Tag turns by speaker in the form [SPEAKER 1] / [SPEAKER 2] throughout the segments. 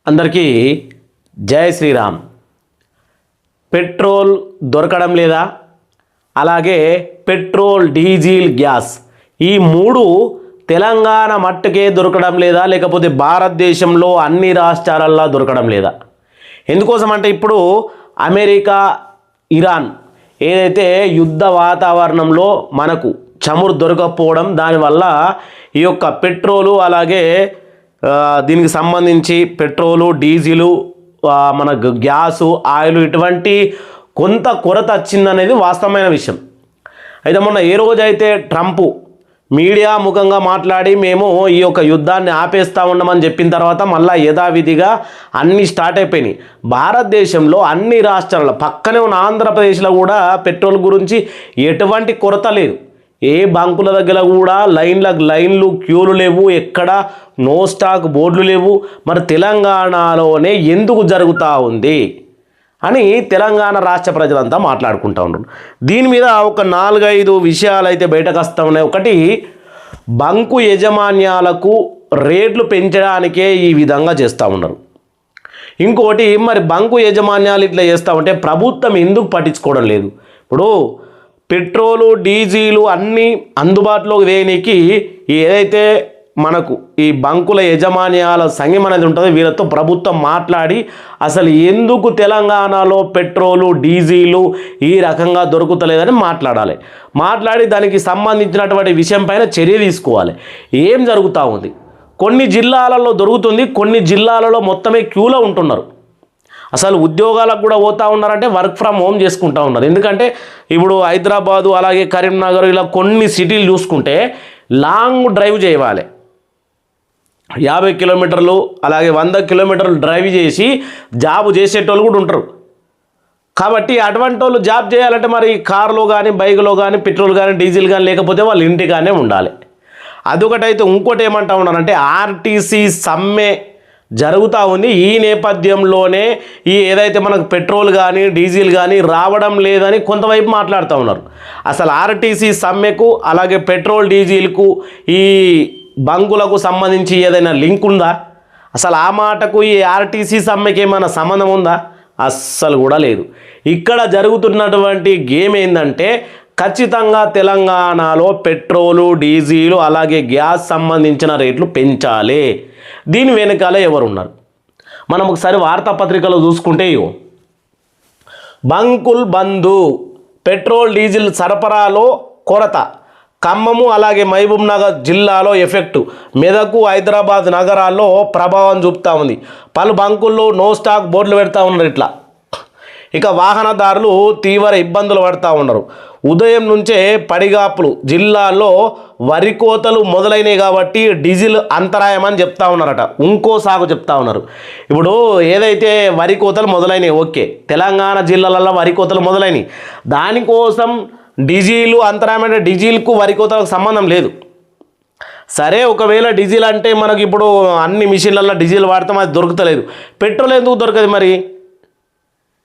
[SPEAKER 1] అందరికీ జై శ్రీరామ్. పెట్రోల్ దొరకడం లేదా, అలాగే పెట్రోల్, డీజిల్, గ్యాస్ ఈ మూడు తెలంగాణ మట్టుకే దొరకడం లేదా, లేకపోతే భారతదేశంలో అన్ని రాష్ట్రాలల్లో దొరకడం లేదా? ఎందుకోసం అంటే ఇప్పుడు అమెరికా, ఇరాన్ ఏదైతే యుద్ధ వాతావరణంలో మనకు చమురు దొరకకపోవడం, దానివల్ల ఈ యొక్క పెట్రోలు అలాగే దీనికి సంబంధించి పెట్రోలు, డీజిలు, మన గ్యాసు, ఆయిల్ ఇటువంటి కొంత కొరత వచ్చిందనేది వాస్తవమైన విషయం. అయితే మొన్న ఏ రోజైతే ట్రంప్ మీడియా ముఖంగా మాట్లాడి మేము ఈ యొక్క యుద్ధాన్ని ఆపేస్తూ ఉన్నామని చెప్పిన తర్వాత మళ్ళీ యథావిధిగా అన్నీ స్టార్ట్ అయిపోయినాయి. భారతదేశంలో అన్ని రాష్ట్రాల్లో, పక్కనే ఉన్న ఆంధ్రప్రదేశ్లో కూడా పెట్రోల్ గురించి ఎటువంటి కొరత లేదు. ఏ బంకుల దగ్గర కూడా లైన్లు క్యూలు లేవు, ఎక్కడ నో స్టాక్ బోర్డులు లేవు. మరి తెలంగాణలోనే ఎందుకు జరుగుతూ ఉంది అని తెలంగాణ రాష్ట్ర ప్రజలంతా మాట్లాడుకుంటూ ఉన్నారు. దీని మీద ఒక 4-5 విషయాలు అయితే బయటకు వస్తూ ఉన్నాయి. ఒకటి, బంకు యజమాన్యాలకు రేట్లు పెంచడానికే ఈ విధంగా చేస్తూ ఉన్నారు. ఇంకోటి, మరి బంకు యజమాన్యాలు ఇట్లా చేస్తూ ఉంటే ప్రభుత్వం ఎందుకు పట్టించుకోవడం లేదు? ఇప్పుడు పెట్రోలు, డీజిలు అన్నీ అందుబాటులోకి దేనికి ఏదైతే మనకు ఈ బంకుల యజమాన్యాల సంఘం అనేది ఉంటుందో వీళ్ళతో ప్రభుత్వం మాట్లాడి అసలు ఎందుకు తెలంగాణలో పెట్రోలు, డీజిలు ఈ రకంగా దొరుకుతలేదని మాట్లాడి దానికి సంబంధించినటువంటి విషయం పైన చర్య తీసుకోవాలి. ఏం జరుగుతూ ఉంది? కొన్ని జిల్లాలలో దొరుకుతుంది, కొన్ని జిల్లాలలో మొత్తమే క్యూలో ఉంటున్నారు. అసలు ఉద్యోగాలకు కూడా పోతూ ఉన్నారంటే వర్క్ ఫ్రమ్ హోమ్ చేసుకుంటూ ఉన్నారు. ఎందుకంటే ఇప్పుడు హైదరాబాదు అలాగే కరీంనగర్ ఇలా కొన్ని సిటీలు చూసుకుంటే లాంగ్ డ్రైవ్ చేయాలి. 50 కిలోమీటర్లు అలాగే 100 కిలోమీటర్లు డ్రైవ్ చేసి జాబ్ చేసేటోళ్ళు కూడా ఉంటారు. కాబట్టి అటువంటి వాళ్ళు జాబ్ చేయాలంటే మరి కారులో కానీ, బైక్లో కానీ, పెట్రోల్ కానీ, డీజిల్ కానీ లేకపోతే వాళ్ళు ఇంటిగానే ఉండాలి. అదొకటైతే ఇంకోటి ఏమంటా ఉన్నారంటే ఆర్టీసీ సమ్మె జరుగుతూ ఉంది. ఈ నేపథ్యంలోనే ఈ ఏదైతే మనకు పెట్రోల్ కానీ, డీజిల్ కానీ రావడం లేదని కొంతవైపు మాట్లాడుతూ ఉన్నారు. అసలు ఆర్టీసీ సమ్మెకు అలాగే పెట్రోల్, డీజిల్కు ఈ బంకులకు సంబంధించి ఏదైనా లింక్ ఉందా? అసలు ఆ మాటకు ఈ ఆర్టీసీ సమ్మెకి ఏమైనా సంబంధం ఉందా? అస్సలు కూడా లేదు. ఇక్కడ జరుగుతున్నటువంటి గేమ్ ఏంటంటే ఖచ్చితంగా తెలంగాణలో పెట్రోలు, డీజిలు అలాగే గ్యాస్ సంబంధించిన రేట్లు పెంచాలి. దీని వెనకాల ఎవరున్నారు? మనం ఒకసారి వార్తాపత్రికలో చూసుకుంటే బంకుల్ బంధు, పెట్రోల్, డీజిల్ సరఫరాలో కొరత, ఖమ్మము అలాగే మహబూబ్ నగర్ జిల్లాలో ఎఫెక్టు, మెదకు, హైదరాబాద్ నగరాల్లో ప్రభావం చూపుతూ ఉంది. పలు బంకుల్లో నో స్టాక్ బోర్డులు పెడతా ఉన్నారు. ఇట్లా ఇక వాహనదారులు తీవ్ర ఇబ్బందులు పడుతూ ఉన్నారు. ఉదయం నుంచే పడిగాపులు, జిల్లాలో వరి కోతలు మొదలైనవి కాబట్టి డీజిల్ అంతరాయం అని చెప్తా ఉన్నారట. ఇంకో సాగు చెప్తా ఉన్నారు. ఇప్పుడు ఏదైతే వరి కోతలు మొదలైనవి ఓకే, తెలంగాణ జిల్లాలలో వరి కోతలు మొదలైనవి, దానికోసం డీజిల్ అంతరాయం అంటే డీజిల్కు వరి కోతలకు సంబంధం లేదు. సరే, ఒకవేళ డీజిల్ అంటే మనకి ఇప్పుడు అన్ని మిషన్లలో డీజిల్ వాడతాం, అది దొరుకుతలేదు. పెట్రోల్ ఎందుకు దొరకదు మరి?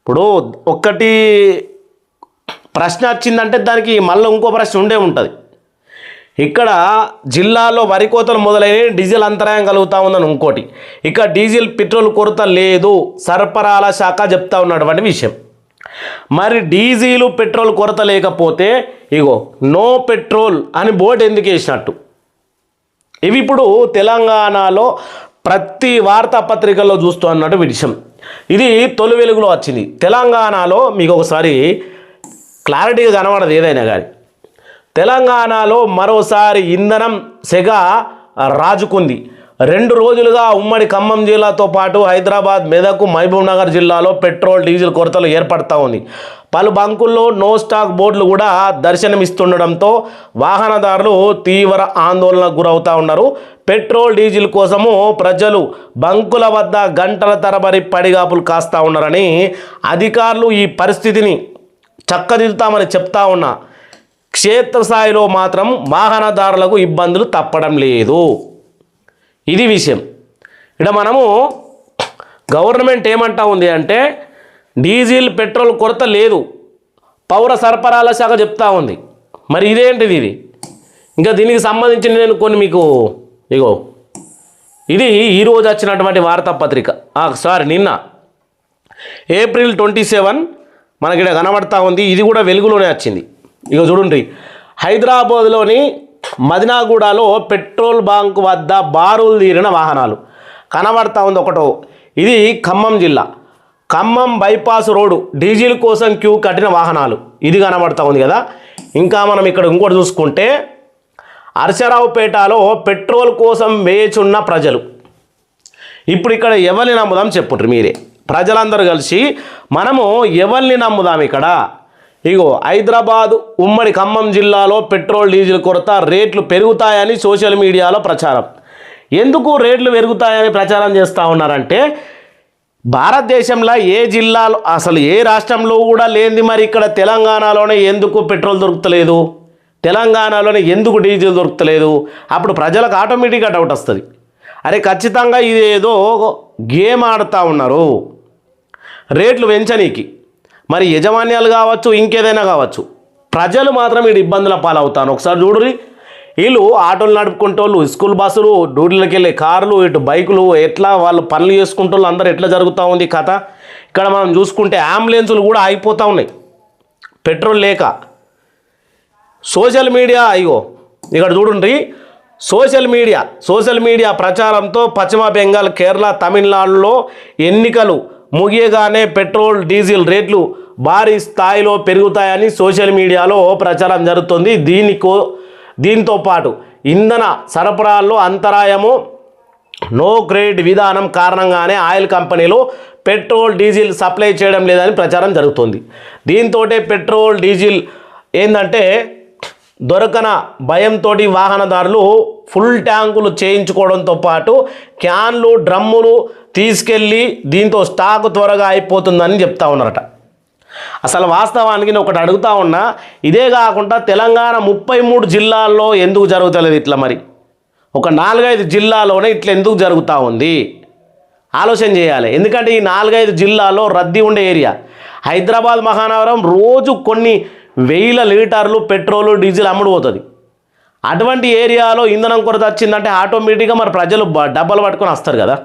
[SPEAKER 1] ఇప్పుడు ఒక్కటి ప్రశ్న వచ్చిందంటే దానికి మళ్ళీ ఇంకో ప్రశ్న ఉండే ఉంటుంది. ఇక్కడ జిల్లాలో వరి కోతలు మొదలైన డీజిల్ అంతరాయం కలుగుతూ ఉందని ఇంకోటి, ఇక డీజిల్, పెట్రోల్ కొరత లేదు సరఫరాల శాఖ చెప్తా ఉన్నటువంటి విషయం. మరి డీజిల్, పెట్రోల్ కొరత లేకపోతే నో పెట్రోల్ అని బోర్డు ఎందుకు వేసినట్టు? ఇవి ఇప్పుడు తెలంగాణలో ప్రతి వార్తాపత్రికల్లో చూస్తూ అన్నట్టు విషయం. ఇది తొలి వెలుగులో వచ్చింది. తెలంగాణలో మీకు ఒకసారి క్లారిటీగా కనబడదు ఏదైనా కానీ. తెలంగాణలో మరోసారి ఇంధనం సెగ రాజుకుంది. 2 రోజులుగా ఉమ్మడి ఖమ్మం జిల్లాతో పాటు హైదరాబాద్, మెదకు, మహబూబ్ నగర్ జిల్లాలో పెట్రోల్, డీజిల్ కొరతలు ఏర్పడతా ఉంది. పలు బంకుల్లో నో స్టాక్ బోర్డులు కూడా దర్శనమిస్తుండడంతో వాహనదారులు తీవ్ర ఆందోళనకు గురవుతూ ఉన్నారు. పెట్రోల్, డీజిల్ కోసము ప్రజలు బంకుల వద్ద గంటల తరబడి పడిగాపులు కాస్తూ ఉన్నారని అధికారులు ఈ పరిస్థితిని చక్కదిద్దుతామని చెప్తా ఉన్నా క్షేత్రస్థాయిలో మాత్రం వాహనదారులకు ఇబ్బందులు తప్పడం లేదు. ఇది విషయం. ఇక్కడ మనము గవర్నమెంట్ ఏమంటా ఉంది అంటే డీజిల్, పెట్రోల్ కొరత లేదు, పౌర సరఫరాల శాఖ చెప్తా ఉంది. మరి ఇదేంటిది? ఇది ఇంకా దీనికి సంబంధించి నేను కొన్ని మీకు ఇది ఈరోజు వచ్చినటువంటి వార్తాపత్రిక. నిన్న ఏప్రిల్ 27 మనకి ఇక్కడ కనబడతా ఉంది. ఇది కూడా వెలుగులోనే వచ్చింది. ఇక చూడండి, హైదరాబాద్లోని మదినాగూడలో పెట్రోల్ బంక్ వద్ద బారులు తీరిన వాహనాలు కనబడతా ఉంది. ఒకటో ఇది ఖమ్మం జిల్లా, ఖమ్మం బైపాస్ రోడ్డు డీజిల్ కోసం క్యూ కట్టిన వాహనాలు ఇది కనబడతా ఉంది కదా. ఇంకా మనం ఇక్కడ ఇంకోటి చూసుకుంటే అర్చరావుపేటలో పెట్రోల్ కోసం వేచున్న ప్రజలు. ఇప్పుడు ఇక్కడ ఎవరిని నమ్ముదాం చెప్పుంటారు మీరే, ప్రజలందరూ కలిసి మనము ఎవరిని నమ్ముదాం ఇక్కడ. ఇగో హైదరాబాద్ ఉమ్మడి ఖమ్మం జిల్లాలో పెట్రోల్ డీజిల్ కొరత, రేట్లు పెరుగుతాయని సోషల్ మీడియాలో ప్రచారం. ఎందుకు రేట్లు పెరుగుతాయని ప్రచారం చేస్తూ ఉన్నారంటే భారతదేశంలో ఏ జిల్లాలో అసలు ఏ రాష్ట్రంలో కూడా లేనిది మరి ఇక్కడ తెలంగాణలోనే ఎందుకు పెట్రోల్ దొరుకుతలేదు, తెలంగాణలోనే ఎందుకు డీజిల్ దొరుకుతలేదు, అప్పుడు ప్రజలకు ఆటోమేటిక్గా డౌట్ వస్తుంది. అరే ఖచ్చితంగా ఇది ఏదో గేమ్ ఆడుతూ ఉన్నారు రేట్లు పెంచనీకి. మరి యజమాన్యాలు కావచ్చు ఇంకేదైనా కావచ్చు, ప్రజలు మాత్రం వీడు ఇబ్బందుల పాలవుతాను. ఒకసారి చూడురి, వీళ్ళు ఆటోలు నడుపుకుంటోళ్ళు, స్కూల్ బస్సులు, డ్యూటీలకు వెళ్ళే కార్లు, ఇటు బైకులు, ఎట్లా వాళ్ళు పనులు చేసుకుంటోళ్ళు అందరూ ఎట్లా జరుగుతూ ఉంది కథ. ఇక్కడ మనం చూసుకుంటే అంబులెన్సులు కూడా ఆగిపోతూ ఉన్నాయి పెట్రోల్ లేక. సోషల్ మీడియా ఇక్కడ చూడండి, సోషల్ మీడియా ప్రచారంతో పశ్చిమ బెంగాల్, కేరళ, తమిళనాడులో ఎన్నికలు ముగియగానే పెట్రోల్ డీజిల్ రేట్లు భారీ స్థాయిలో పెరుగుతాయని సోషల్ మీడియాలో ప్రచారం జరుగుతుంది. దీంతో పాటు ఇంధన సరఫరాల్లో అంతరాయము, నో క్రెడిట్ విధానం కారణంగానే ఆయిల్ కంపెనీలు పెట్రోల్ డీజిల్ సప్లై చేయడం లేదని ప్రచారం జరుగుతుంది. దీంతో పెట్రోల్ డీజిల్ ఏంటంటే దొరకన భయంతో వాహనదారులు ఫుల్ ట్యాంకులు చేయించుకోవడంతో పాటు క్యాన్లు, డ్రమ్ములు తీసుకెళ్ళి దీంతో స్టాక్ త్వరగా అయిపోతుందని చెప్తా ఉన్నారట. అసలు వాస్తవానికి నేను ఒకటి అడుగుతా ఉన్నా, ఇదే కాకుండా తెలంగాణ 33 జిల్లాల్లో ఎందుకు జరుగుతలేదు ఇట్లా? మరి ఒక 4-5 జిల్లాలోనే ఇట్లా ఎందుకు జరుగుతూ ఉంది ఆలోచన చేయాలి. ఎందుకంటే ఈ 4-5 జిల్లాల్లో రద్దీ ఉండే ఏరియా. హైదరాబాద్ మహానగరం రోజు కొన్ని వేల లీటర్లు పెట్రోలు, డీజిల్ అమ్ముడు పోతుంది. అటువంటి ఏరియాలో ఇంధనం కొరత వచ్చిందంటే ఆటోమేటిక్గా మరి ప్రజలు డబ్బాలు పట్టుకొని వస్తారు కదా.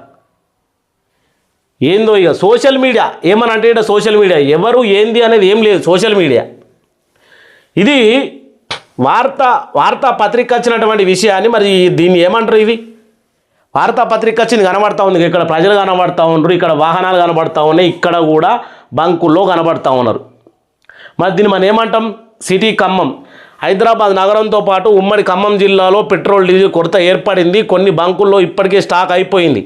[SPEAKER 1] ఏందో ఇక సోషల్ మీడియా ఏమని అంటే ఇక్కడ సోషల్ మీడియా ఎవరు ఏంది అనేది ఏం లేదు. సోషల్ మీడియా ఇది వార్తా పత్రిక వచ్చినటువంటి విషయాన్ని మరి దీన్ని ఏమంటారు? ఇది వార్తాపత్రిక వచ్చింది కనబడతా ఉంది. ఇక్కడ ప్రజలు కనబడతా ఉన్నారు, ఇక్కడ వాహనాలు కనబడతా ఉన్నాయి, ఇక్కడ కూడా బంకుల్లో కనబడతా ఉన్నారు. మరి దీన్ని మనం ఏమంటాం? సిటీ ఖమ్మం. హైదరాబాద్ నగరంతో పాటు ఉమ్మడి ఖమ్మం జిల్లాలో పెట్రోల్ డీజిల్ కొరత ఏర్పడింది. కొన్ని బంకుల్లో ఇప్పటికే స్టాక్ అయిపోయింది,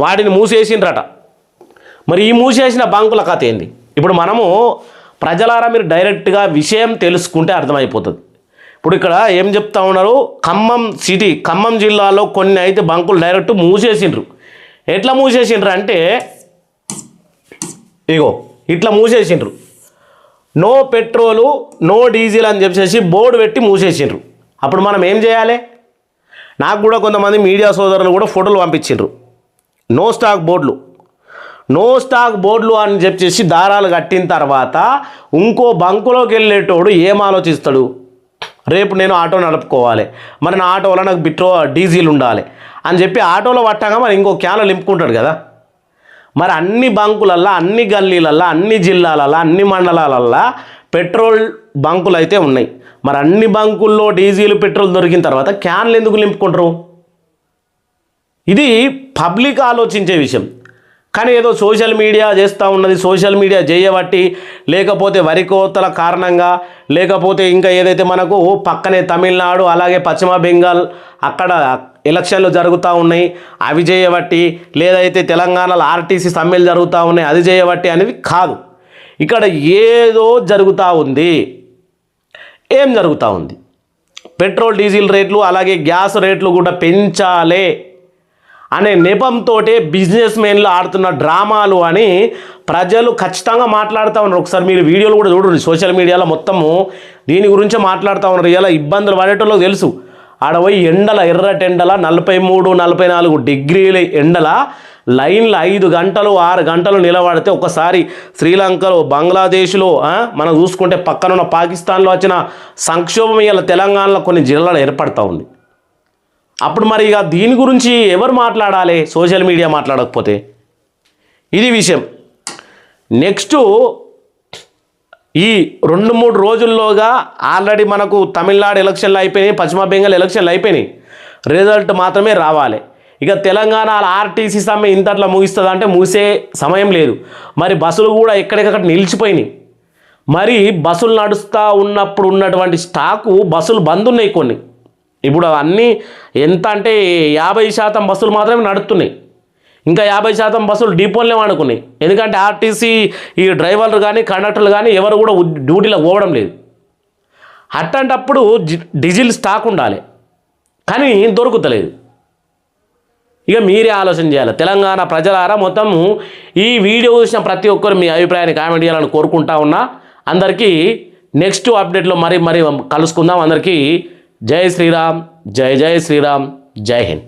[SPEAKER 1] వాటిని మూసేసిండ్రట. మరి ఈ మూసేసిన బంకుల కథ ఏంది? ఇప్పుడు మనము ప్రజలారా మీరు డైరెక్ట్గా విషయం తెలుసుకుంటే అర్థమైపోతుంది. ఇప్పుడు ఇక్కడ ఏం చెప్తా ఉన్నారు, ఖమ్మం జిల్లాలో కొన్ని అయితే బంకులు డైరెక్ట్ మూసేసిండ్రు. ఎట్లా మూసేసిండ్రు అంటే ఇట్లా మూసేసిండ్రు. నో పెట్రోలు, నో డీజిల్ అని చెప్పేసి బోర్డు పెట్టి మూసేసిండ్రు. అప్పుడు మనం ఏం చేయాలి? నాకు కూడా కొంతమంది మీడియా సోదరులు కూడా ఫోటోలు పంపించిండ్రు. నో స్టాక్ బోర్డులు అని చెప్పేసి దారాలు కట్టిన తర్వాత ఇంకో బంకులోకి వెళ్ళేటోడు ఏం ఆలోచిస్తాడు? రేపు నేను ఆటో నడుపుకోవాలి, మరి నా ఆటోలో నాకు డీజిల్ ఉండాలి అని చెప్పి ఆటోలో పట్టంగా మరి ఇంకో క్యాన్లో నింపుకుంటాడు కదా. మరి అన్ని బంకులల్లో, అన్ని గల్లీలల్లో, అన్ని జిల్లాలల్లో, అన్ని మండలాలల్లో పెట్రోల్ బంకులు అయితే ఉన్నాయి. మరి అన్ని బంకుల్లో డీజిల్, పెట్రోల్ దొరికిన తర్వాత క్యాన్లు ఎందుకు నింపుకుంటారు? ఇది పబ్లిక్ ఆలోచించే విషయం. కానీ ఏదో సోషల్ మీడియా చేస్తూ ఉన్నది, సోషల్ మీడియా చేయబట్టి, లేకపోతే వరి కోతల కారణంగా, లేకపోతే ఇంకా ఏదైతే మనకు పక్కనే తమిళనాడు అలాగే పశ్చిమ బెంగాల్ అక్కడ ఎలక్షన్లు జరుగుతూ ఉన్నాయి అవి చేయబట్టి, లేదైతే తెలంగాణలో ఆర్టీసీ సమ్మెలు జరుగుతూ ఉన్నాయి అది చేయబట్టి అనేది కాదు. ఇక్కడ ఏదో జరుగుతూ ఉంది. ఏం జరుగుతూ ఉంది? పెట్రోల్ డీజిల్ రేట్లు అలాగే గ్యాస్ రేట్లు కూడా పెంచాలే అనే నెపంతో బిజినెస్ మెన్లు ఆడుతున్న డ్రామాలు అని ప్రజలు ఖచ్చితంగా మాట్లాడుతూ ఉన్నారు. ఒకసారి మీరు వీడియోలు కూడా చూడండి, సోషల్ మీడియాలో మొత్తము దీని గురించే మాట్లాడుతూ ఉన్నారు. ఇలా ఇబ్బందులు పడేటోళ్ళకి తెలుసు. ఆడపోయి ఎర్రటెండల 43-44 డిగ్రీల ఎండల లైన్లో 5 గంటలు 6 గంటలు నిలబడితే ఒకసారి శ్రీలంకలో, బంగ్లాదేశ్లో, మనం చూసుకుంటే పక్కనున్న పాకిస్తాన్లో వచ్చిన సంక్షోభం ఇలా తెలంగాణలో కొన్ని జిల్లాలో ఏర్పడుతూ ఉంది. అప్పుడు మరి ఇక దీని గురించి ఎవరు మాట్లాడాలి? సోషల్ మీడియా మాట్లాడకపోతే ఇది విషయం. నెక్స్ట్ ఈ 2-3 రోజుల్లోగా ఆల్రెడీ మనకు తమిళనాడు ఎలక్షన్లు అయిపోయినాయి, పశ్చిమ బెంగాల్ ఎలక్షన్లు అయిపోయినాయి, రిజల్ట్ మాత్రమే రావాలి. ఇక తెలంగాణ ఆర్టీసీ సమ్మె ఇంతట్లా ముగిస్తుంది అంటే ముగిసే సమయం లేదు. మరి బస్సులు కూడా ఎక్కడికక్కడ నిలిచిపోయినాయి. మరి బస్సులు నడుస్తూ ఉన్నప్పుడు ఉన్నటువంటి స్టాకు బస్సులు బంద్ ఉన్నాయి కొన్ని. ఇప్పుడు అవన్నీ ఎంత అంటే 50% బస్సులు మాత్రమే నడుస్తున్నాయి, ఇంకా 50% బస్సులు డిపోలనే వాడుకున్నాయి. ఎందుకంటే ఆర్టీసీ ఈ డ్రైవర్లు కానీ కండక్టర్లు కానీ ఎవరు కూడా డ్యూటీలో పోవడం లేదు. అట్లాంటప్పుడు డీజిల్ స్టాక్ ఉండాలి, కానీ దొరుకుతలేదు. ఇక మీరే ఆలోచన చేయాలి. తెలంగాణ ప్రజలారా మొత్తము ఈ వీడియో చూసిన ప్రతి ఒక్కరు మీ అభిప్రాయాన్ని కామెంట్ చేయాలని కోరుకుంటా ఉన్నా. అందరికీ నెక్స్ట్ అప్డేట్లో మరి కలుసుకుందాం. అందరికీ జై శ్రీరామ్, జై జై శ్రీరామ్, జై హింద్.